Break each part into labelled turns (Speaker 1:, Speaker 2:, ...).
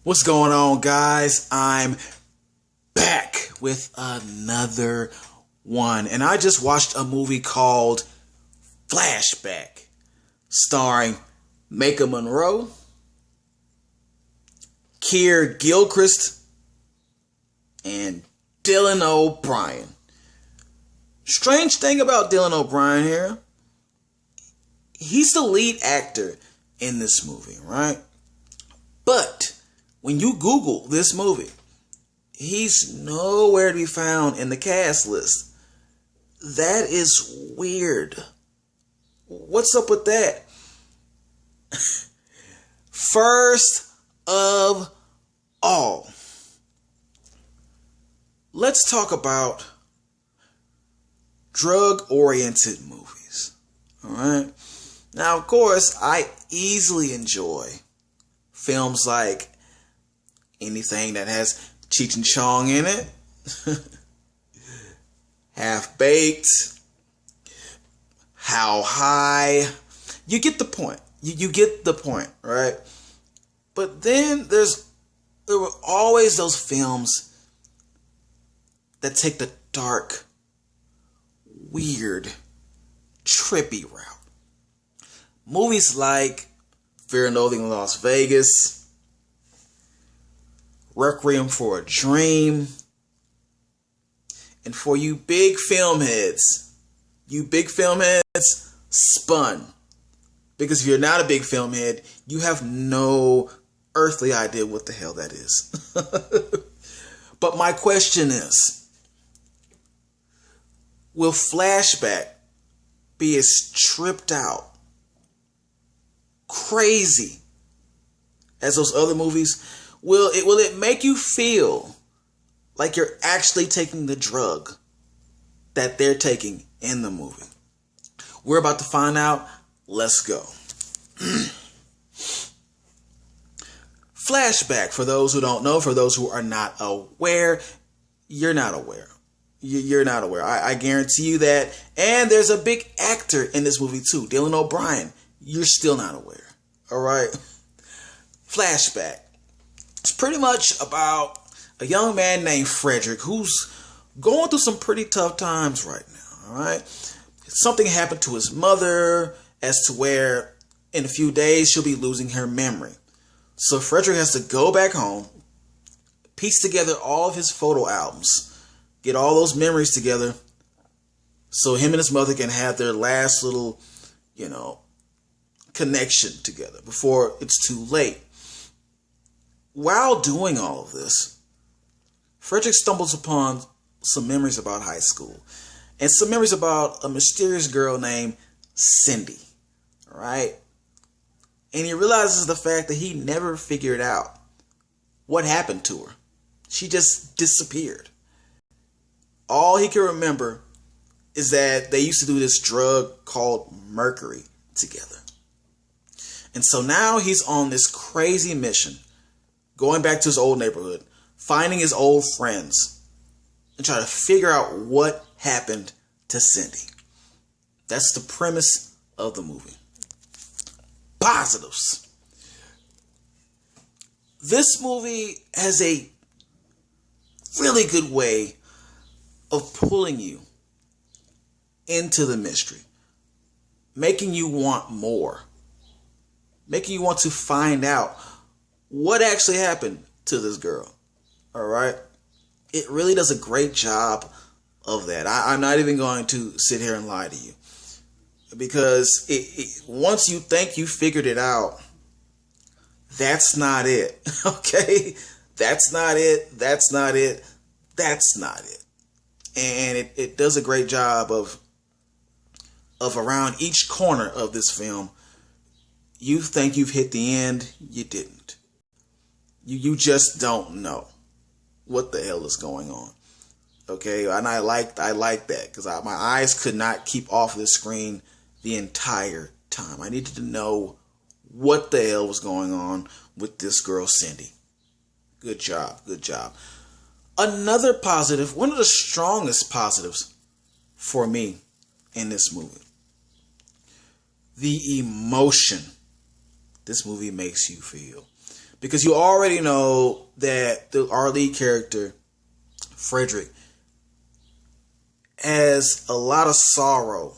Speaker 1: What's going on, guys? I'm back with another one. And I just watched a movie called Flashback, starring Micah Monroe, Keir Gilchrist, and Dylan O'Brien. Strange thing about Dylan O'Brien here, he's the lead actor in this movie, right? But when you Google this movie, he's nowhere to be found in the cast list. That is weird. What's up with that? First of all, let's talk about drug-oriented movies. Alright? Now, of course, I easily enjoy films like anything that has Cheech and Chong in it, Half-Baked, How High. You get the point. You get the point, right? But then there were always those films that take the dark, weird, trippy route. Movies like Fear and Loathing in Las Vegas, Requiem for a Dream, and for you big film heads, Spun. Because if you're not a big film head, you have no earthly idea what the hell that is. But my question is, will Flashback be as tripped out, crazy as those other movies? Will it make you feel like you're actually taking the drug that they're taking in the movie? We're about to find out. Let's go. Flashback, for those who don't know, for those who are not aware, you're not aware. You're not aware. I guarantee you that. And there's a big actor in this movie too, Dylan O'Brien. You're still not aware. All right. Flashback. It's pretty much about a young man named Frederick who's going through some pretty tough times right now. All right. Something happened to his mother as to where in a few days she'll be losing her memory. So Frederick has to go back home, piece together all of his photo albums, get all those memories together so him and his mother can have their last little, connection together before it's too late. While doing all of this, Frederick stumbles upon some memories about high school and some memories about a mysterious girl named Cindy, right? And he realizes the fact that he never figured out what happened to her. She just disappeared. All he can remember is that they used to do this drug called mercury together. And so now he's on this crazy mission, going back to his old neighborhood, finding his old friends, and trying to figure out what happened to Cindy. That's the premise of the movie. Positives. This movie has a really good way of pulling you into the mystery, making you want more, making you want to find out what actually happened to this girl. All right. It really does a great job of that. I'm not even going to sit here and lie to you, because once you think you figured it out, that's not it. Okay. That's not it. That's not it. That's not it. And it does a great job of around each corner of this film. You think you've hit the end. You didn't. You just don't know what the hell is going on. Okay. And I like that because my eyes could not keep off the screen the entire time. I needed to know what the hell was going on with this girl, Cindy. Good job. Good job. Another positive, one of the strongest positives for me in this movie, the emotion this movie makes you feel. because you already know that our lead character, Frederick, has a lot of sorrow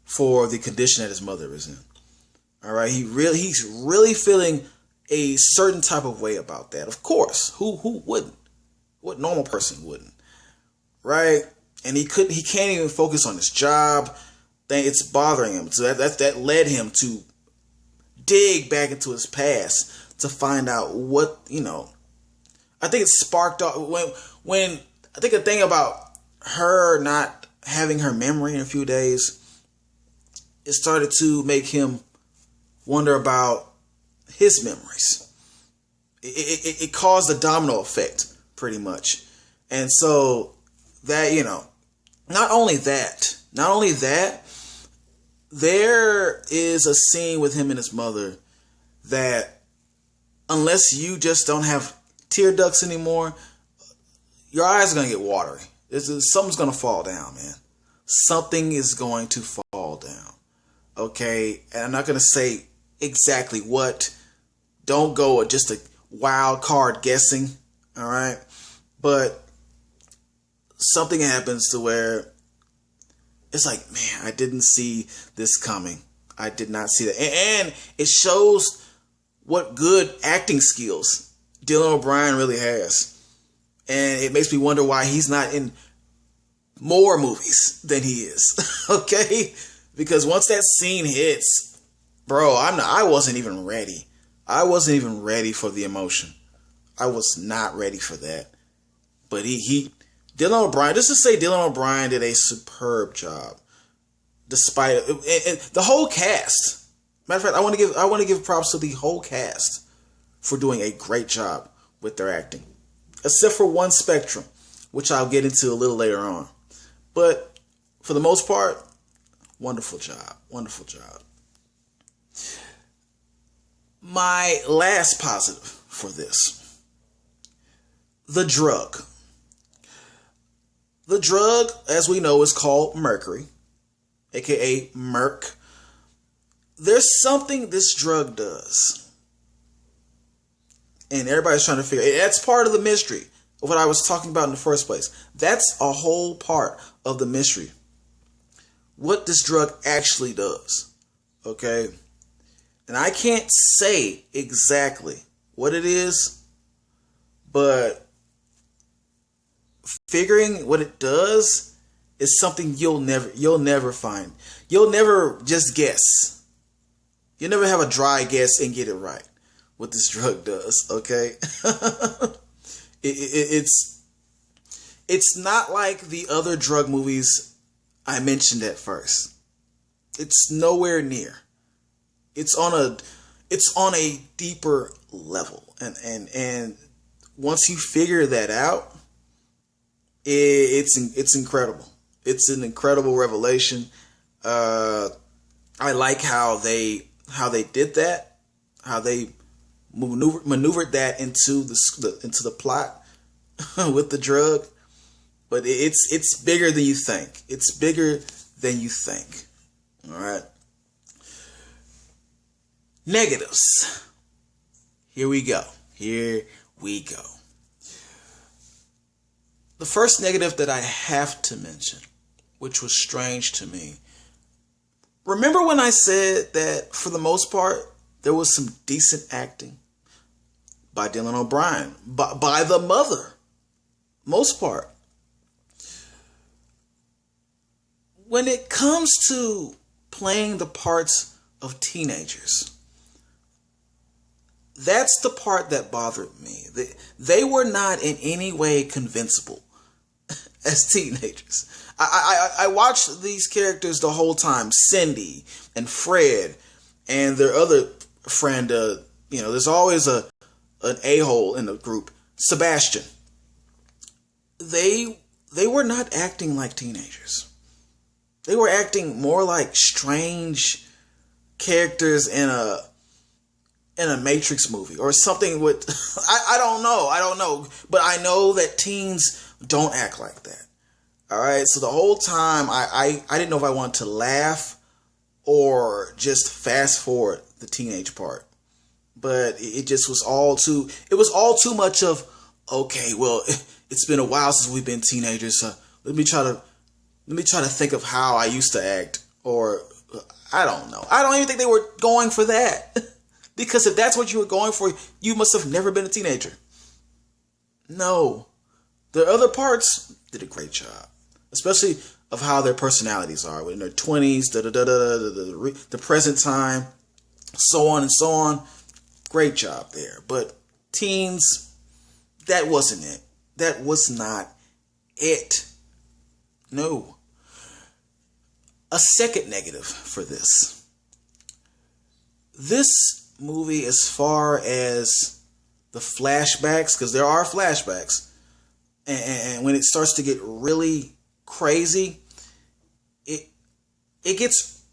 Speaker 1: for the condition that his mother is in. All right, he's really feeling a certain type of way about that. Of course, who wouldn't? What normal person wouldn't? Right? And he can't even focus on his job. It's bothering him. So that led him to dig back into his past to find out what, I think it sparked off when I think the thing about her not having her memory in a few days, it started to make him wonder about his memories. It caused a domino effect, pretty much. And so that, not only that, there is a scene with him and his mother that, unless you just don't have tear ducts anymore, your eyes are going to get watery. Something's going to fall down, man. Something is going to fall down. Okay? And I'm not going to say exactly what. Don't go with just a wild card guessing. All right? But something happens to where it's like, man, I didn't see this coming. I did not see that. And it shows what good acting skills Dylan O'Brien really has. And it makes me wonder why he's not in more movies than he is. Okay? Because once that scene hits, bro, I wasn't even ready. I wasn't even ready for the emotion. I was not ready for that. But Dylan O'Brien, just to say Dylan O'Brien did a superb job. Despite the whole cast. Matter of fact, I want to give props to the whole cast for doing a great job with their acting. Except for one spectrum, which I'll get into a little later on. But for the most part, wonderful job. Wonderful job. My last positive for this. The drug. The drug, as we know, is called mercury, aka Merc. There's something this drug does. And everybody's trying to figure it. That's part of the mystery of what I was talking about in the first place. That's a whole part of the mystery. What this drug actually does. Okay? And I can't say exactly what it is, but figuring what it does is something you'll never find. You'll never just guess. You'll never have a dry guess and get it right. What this drug does, okay? It's not like the other drug movies I mentioned at first. It's nowhere near. It's on a deeper level, and once you figure that out, it's incredible. It's an incredible revelation. I like how they did that, how they maneuvered that into the plot with the drug. But it's bigger than you think. It's bigger than you think. All right. Negatives. Here we go. The first negative that I have to mention, which was strange to me. Remember when I said that for the most part, there was some decent acting by Dylan O'Brien, by the mother, most part. When it comes to playing the parts of teenagers, that's the part that bothered me. They were not in any way convincible as teenagers. I watched these characters the whole time, Cindy and Fred and their other friend. There's always an a-hole in the group, Sebastian. They were not acting like teenagers. They were acting more like strange characters in a Matrix movie or something with, I don't know, but I know that teens don't act like that. All right. So the whole time I didn't know if I wanted to laugh or just fast forward the teenage part. but it just was all too. It was all too much of, okay, well, it's been a while since we've been teenagers. So let me try to think of how I used to act, or I don't know. I don't even think they were going for that. Because if that's what you were going for, you must have never been a teenager. No. The other parts did a great job. Especially of how their personalities are. In their 20s, the present time, so on and so on. Great job there. But teens, that wasn't it. That was not it. No. A second negative for this. This movie, as far as the flashbacks, because there are flashbacks, and when it starts to get really crazy, it gets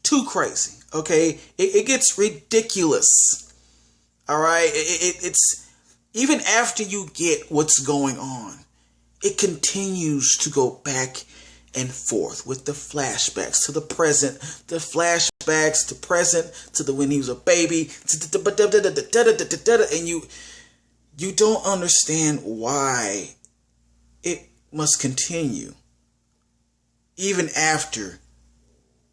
Speaker 1: too crazy. Okay, it gets ridiculous. All right, it's even after you get what's going on, it continues to go back and forth with the flashbacks to the present, the flashbacks to present, to the when he was a baby, and you don't understand why it must continue even after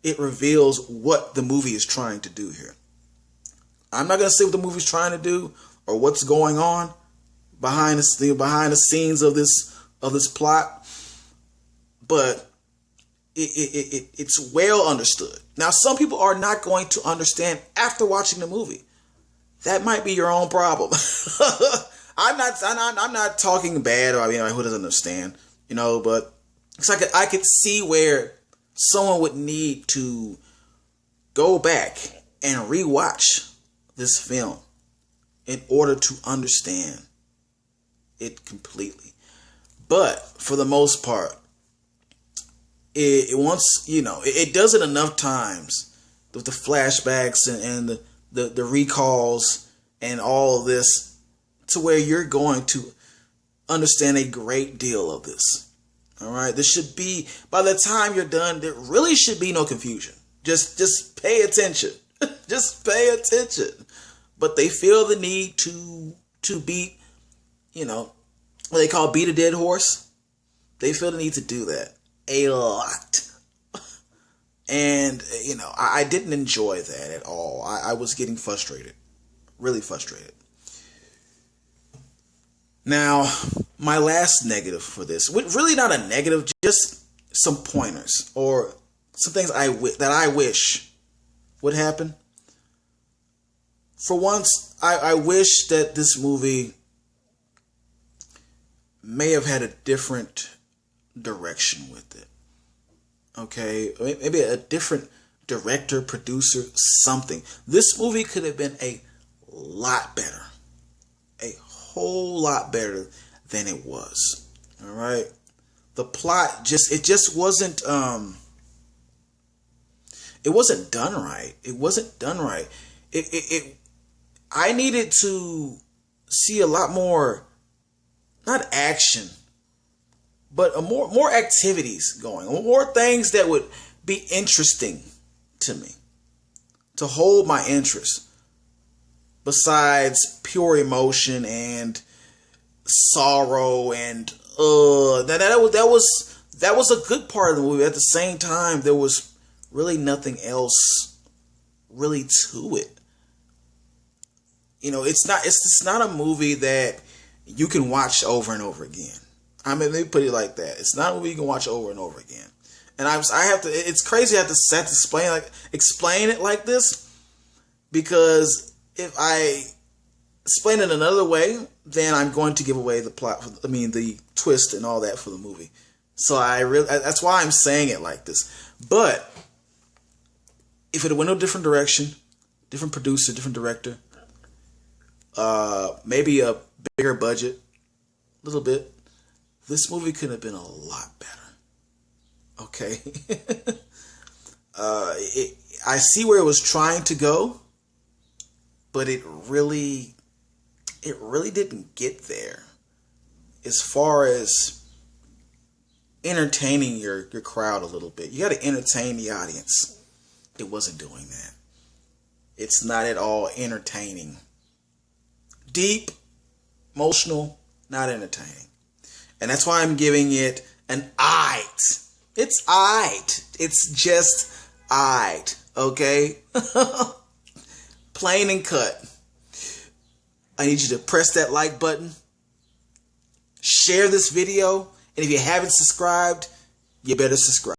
Speaker 1: it reveals what the movie is trying to do here. I'm not going to say what the movie's trying to do or what's going on behind the scenes of this plot, but it's well understood. Now, some people are not going to understand after watching the movie. That might be your own problem. I'm not talking bad about who doesn't understand, but it's like I could see where someone would need to go back and rewatch this film in order to understand it completely. But for the most part, it does it enough times with the flashbacks and the recalls and all of this to where you're going to understand a great deal of this. All right, this should be, by the time you're done, there really should be no confusion. Just pay attention. Just pay attention. But they feel the need to beat, what they call beat a dead horse. They feel the need to do that a lot. And, I didn't enjoy that at all. I was getting frustrated. Really frustrated. Now, my last negative for this, really not a negative, just some pointers or some things that I wish would happen. For once, I wish that this movie may have had a different direction with it. Okay, maybe a different director, producer, something. This movie could have been a lot better. A whole lot better than it was. All right. The plot just wasn't it wasn't done right. It wasn't done right. I needed to see a lot more, not action, but more activities going, more things that would be interesting to me, to hold my interest, besides pure emotion and sorrow and that was a good part of the movie. At the same time, there was really nothing else really to it. It's not a movie that you can watch over and over again. Let me put it like that. It's not a movie you can watch over and over again. And I have to. It's crazy. I have to explain it like this, because if I explain it another way, then I'm going to give away the plot. The twist and all that for the movie. So that's why I'm saying it like this. But if it went a different direction, different producer, different director, maybe a bigger budget, a little bit, this movie could have been a lot better. Okay. I see where it was trying to go, but it really didn't get there. As far as entertaining your crowd a little bit, you got to entertain the audience. It wasn't doing that. It's not at all entertaining deep, emotional, not entertaining. And that's why I'm giving it an aight. It's aight. It's just aight. Okay? Plain and cut. I need you to press that like button. Share this video. And if you haven't subscribed, you better subscribe.